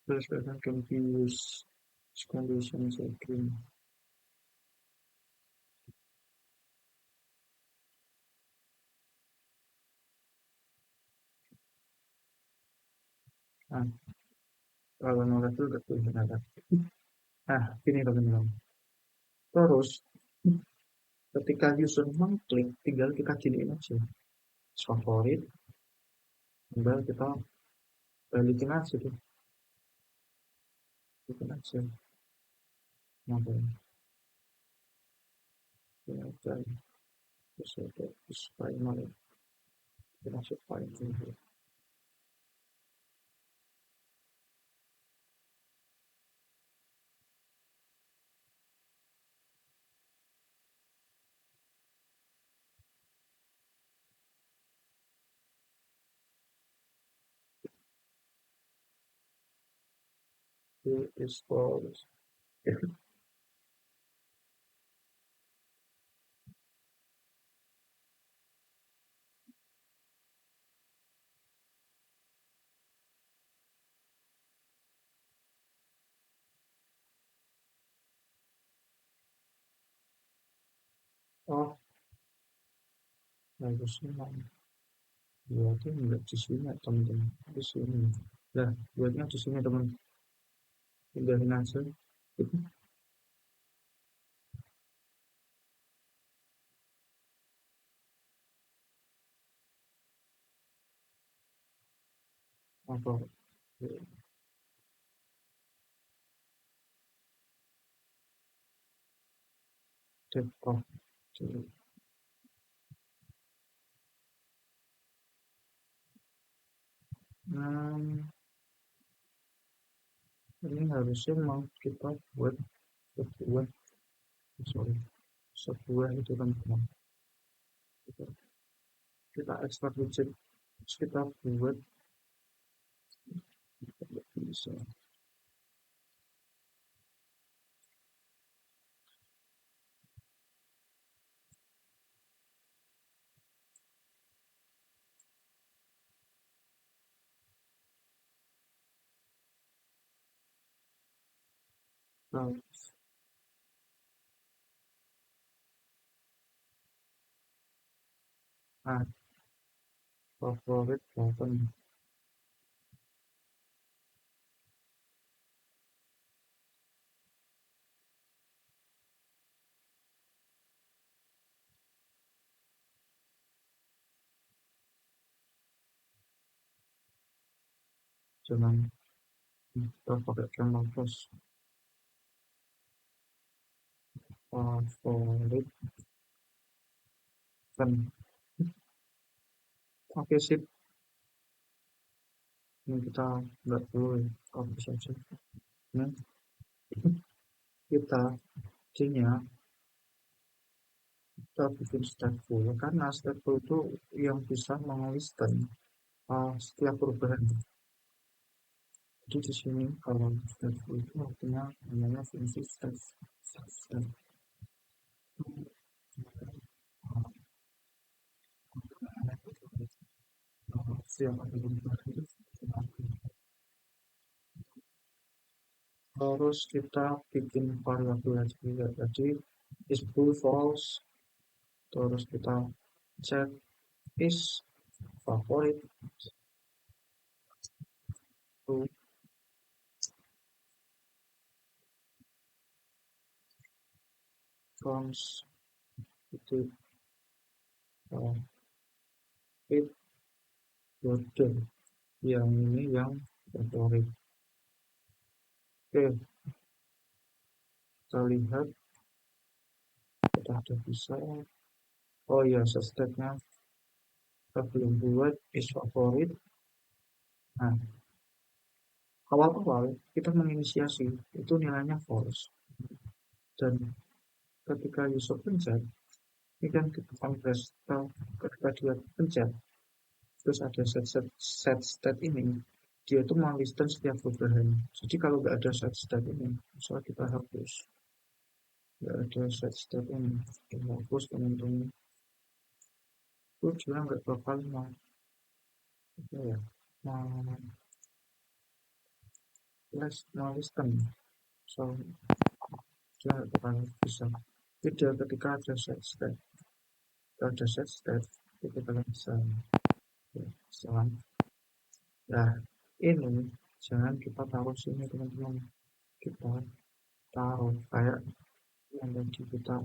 Terus akan confuse conditions again. Nah, kalau nomor itu udah tuh ada. Nah, ini teman-teman. Terus ketika user mengklik, tinggal kita giniin aja favorit, tinggal kita balikin aja tuh, balikin aja. Nah, ini aja. Terus ada final, kita masuk final dulu. Here is false. Oh, harusnya buatnya nggak di sini ya, teman-teman, di sini. Nah, buatnya di sini teman, pindahin aja. Itu apa? Depok. Nah, ini harusnya mau kita buat sebuah, sorry, sebuah itu teman-teman. Kita, kita ekstrak widget, terus kita buat bisa. Nah, ah, favorit button, jangan kita pakai camel plus favorit kan. Oke sip, ini kita nggak perlu ya, hapus aja. Nah, kita jadinya kita bikin stateful karena stateful itu yang bisa mengelisten setiap perubahan. Jadi di sini kalau stateful itu artinya namanya fungsi state. Terus kita bikin variabel juga tadi is true false, terus kita check is favorit to comes itu it order, yang ini yang favorit. Oke, kita lihat kita ada bisa. Oh ya, stepnya kita belum buat is favorit. Nah, awal-awal kita menginisiasi itu nilainya false, dan ketika user pencet ini kan kita kompres, ketika dia pencet terus ada set state ini, dia itu menglisting setiap perubahan. Jadi kalau nggak ada set state ini, misalnya kita hapus, nggak ada set state ini, kita hapus teman-teman, itu dia nggak bakal mau apa ya, mau listing. So dia nggak bakal bisa. Tidak, ketika ada set state, kalau ada set state itu kalian bisa ya, nah ini jangan kita taruh sini teman-teman, kita taruh kayak yang tadi kita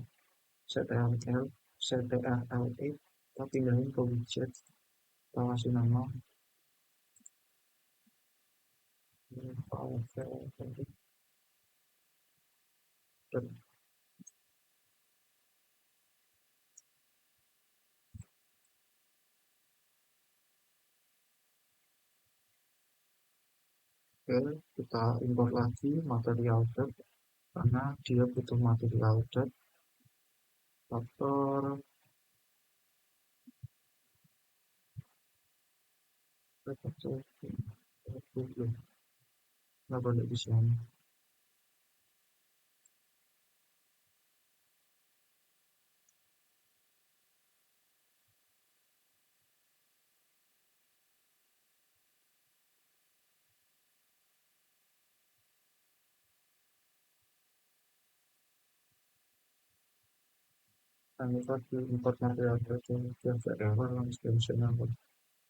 CTRL, CTRLE, kita pindahin ke widget, kita kasih nama file dan kita import lagi material tab karena dia butuh material tab faktor faktor nggak boleh di sini. Kami di import material tab yang error langsung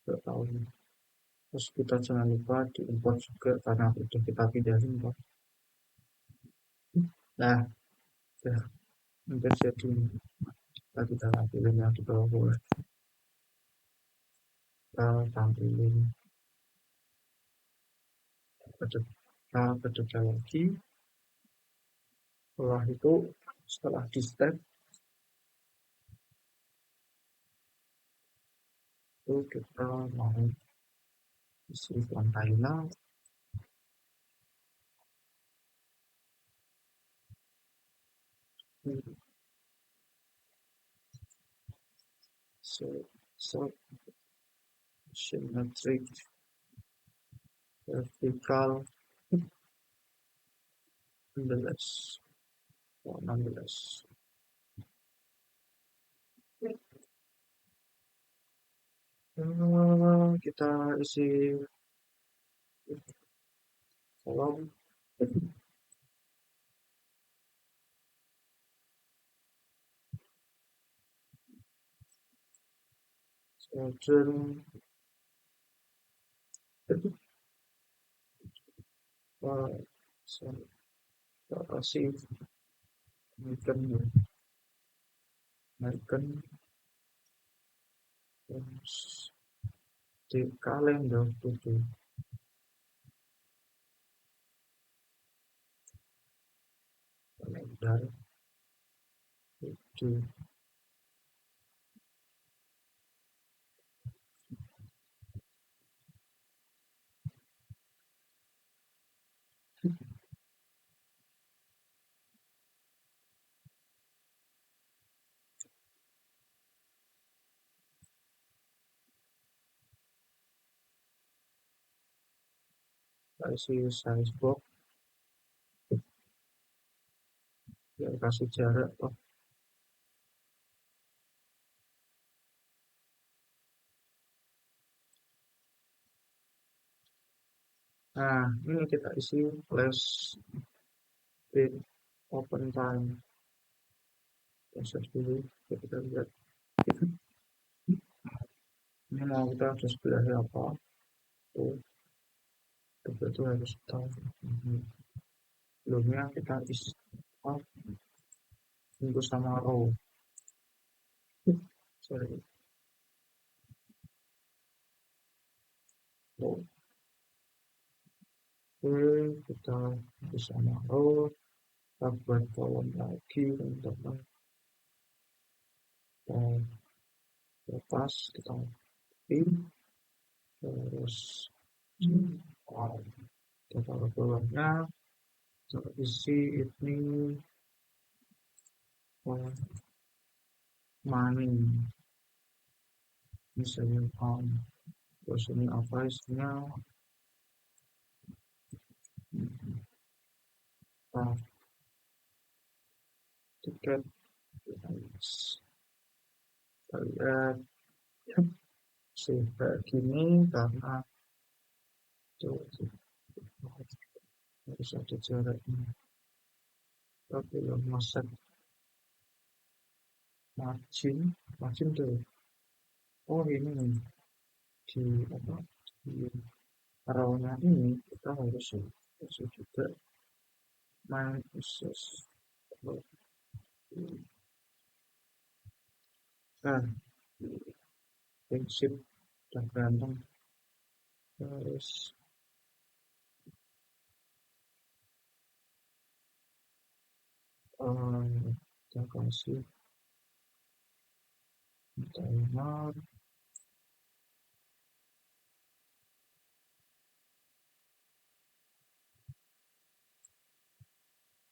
nggak tahu. Terus kita jangan lupa diimport juga karena udah kita pindahin Pak. Nah, ya hampir jadi kita tampilin yang di bawah boleh kita tampilin kita lagi. Setelah itu setelah di step itu kita mau isi kontainer so, so symmetric vertical 16 16 kita isi kolom surgeon kita kasih icon terus di kalender itu kalender itu kasih size box ya kasih jarak oh. Nah ini kita isi flash date open time proses dulu kita lihat ini mau kita harus belajar apa oh itu harus tahu sebelumnya kita isi tunggu sama row sorry row oke kita isi sama row kita buat kolom lagi untuk lepas kita pin terus kita taruh bawahnya kita isi ini money misalnya terus ini apa isinya tiket kita lihat kayak gini karena tuh, harus ada jaraknya tapi yang masak margin tuh oh ini di apa di rawnya ini kita harus juga main khusus Nah, prinsip udah ganteng. Terus kita kasih timer.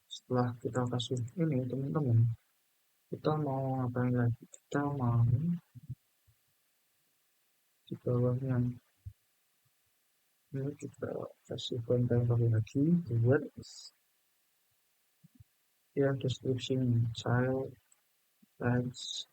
Setelah kita kasih ini teman-teman, kita mau ngapain lagi? Kita mau di bawahnya ini kita kasih konten lagi buat ya description child tags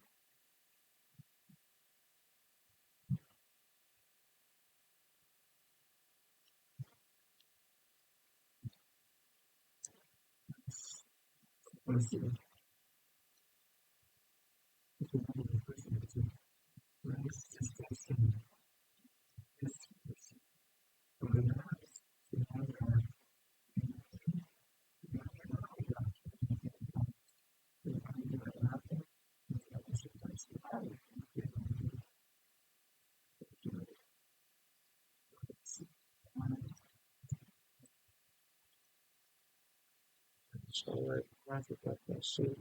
selanjutnya kita kasih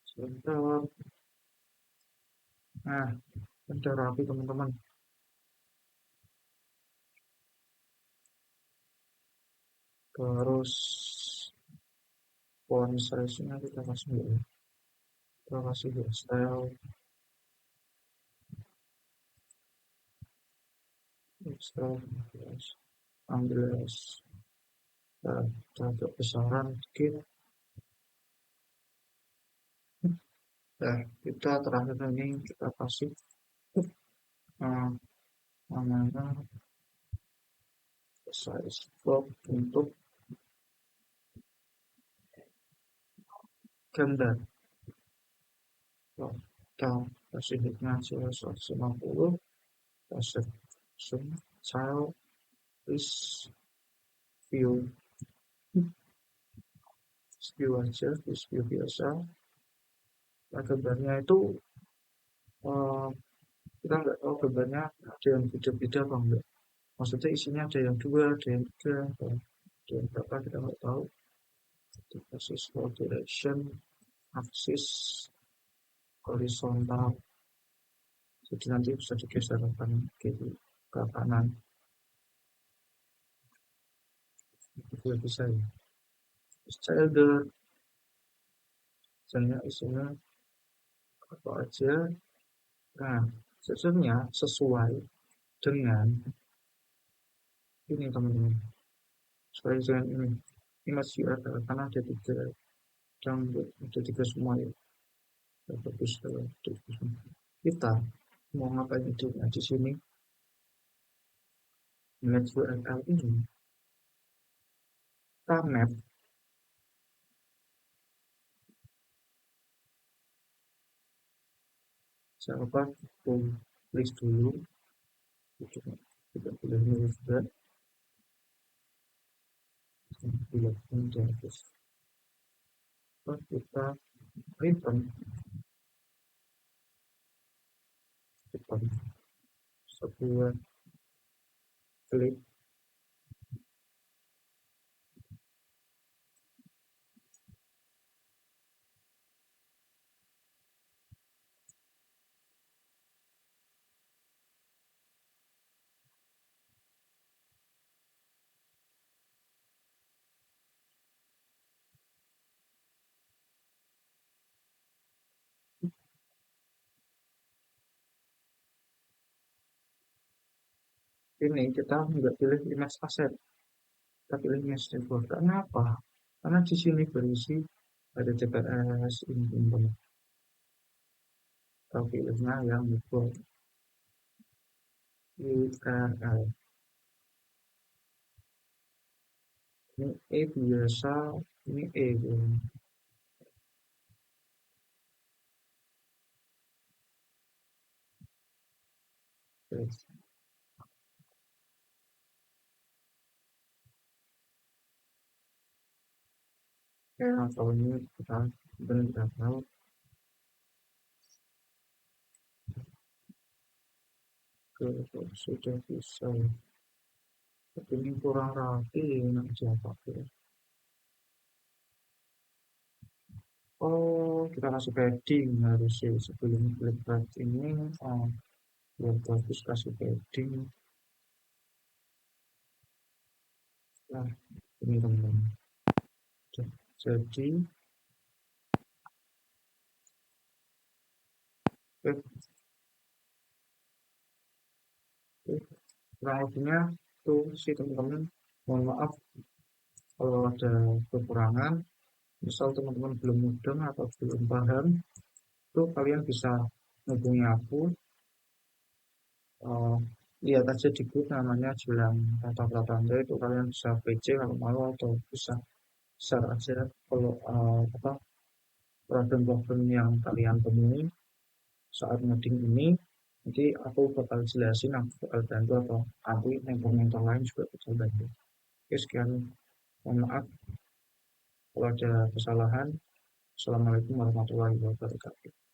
sebentar. Nah, udah rapi teman-teman. Terus font size-nya kita kasih ya. Kita kasih style ambil agak besaran dikit. Nah, kita terakhir ini kita kasih uh, namanya size box untuk gambar. Kita kasih hitnya 150, kasih zoom child is view aja, view biasa. Nah, gambarnya itu uh, kita nggak tahu gambarnya ada yang beda-beda apa enggak. Maksudnya isinya ada yang dua, ada yang tiga, atau ada yang berapa kita nggak tahu. Kita kasih scroll direction, axis, horizontal. Jadi nanti bisa digeser ke kiri, ke kanan. Itu bisa ya. Child misalnya isinya apa aja. Nah, sebenarnya sesuai dengan ini teman-teman. Sesuai dengan ini. Ini masih ada karena ada tiga dan ada tiga semua ya. Bagus kita mau ngapain itu nah, di sini net URL ini kita map siapa tulis dulu kita boleh nulis juga bila terus kita return sebuah klik ini kita nggak pilih image asset kita pilih image dashboard karena apa karena di sini berisi ada CPS ini teman-teman kita pilihnya yang dibuat URL ini E biasa ini E terus atau ini kita benar tahu ke sudah bisa, tapi ini kurang rapi nak siapa ya. Oh, kita kasih padding harusnya sebelum klik ini. Oh, biar bagus kasih padding. Nah, ini teman-teman. Jadi, eh, kurang lebihnya tuh sih teman-teman. Mohon maaf kalau ada kekurangan. Misal teman-teman belum mudeng atau belum paham, itu kalian bisa hubungi aku. eh, Lihat aja di grup namanya Jelang Tata Pratanda, itu kalian bisa PC kalau mau, atau bisa share aja kalau apa problem-problem yang kalian temui saat ngoding ini. Nanti aku bakal jelasin, aku bakal bantu, atau aku mentor-mentor lain juga bakal bantu. Oke, sekian. Mohon maaf kalau ada kesalahan. Assalamualaikum warahmatullahi wabarakatuh.